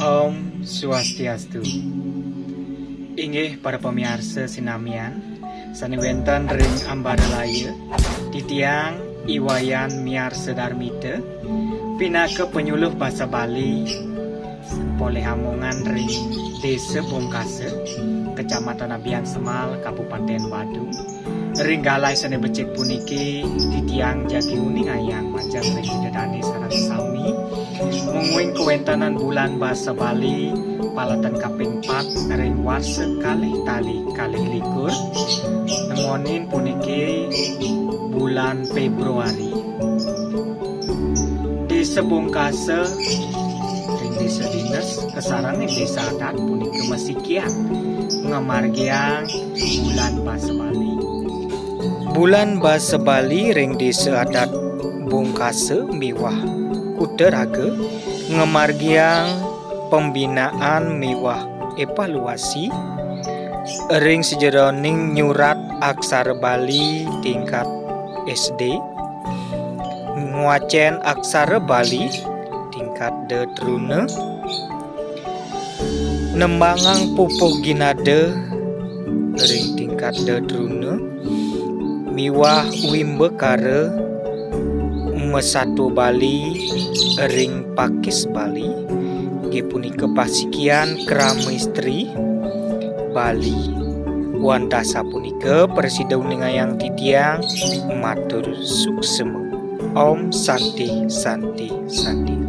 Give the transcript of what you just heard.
Om Swastiastu. Inggih para pemirsa sinamian, sani wenten ring ambaralaya titiang iwayan miarsa darmita pinaka penyuluh bahasa Bali poleh hamongan ring Desa Bongkasa, Kecamatan Abian Semal, Kabupaten Badung. Ring galai sane becek puniki titiang jagi uning ayang manjang ring dedane sarang sami menguing kewentanan bulan bahasa Bali palatan kaping 4 ring warsa kalih tali kalih likur nemonin puniki bulan Februari. Desa Bongkasa ring desa dinas kesarang ing desa adat puniki masikian ngamargiang bulan bahasa Bali. Bulan bahasa Bali ring desa adat Bongkasa miwah kuteraga ngamargiang pembinaan miwah evaluasi ring sejeroning nyurat aksara Bali tingkat SD, nguacen aksara Bali tingkat dedruna, nembangang pupuh ginade ring tingkat dedruna, miwah wimbekara mesatu Bali ring pakis Bali punika pasikian kerama istri Bali wandasa punika presida uningayang titiang matur suksema. Om Santi Santi Santi.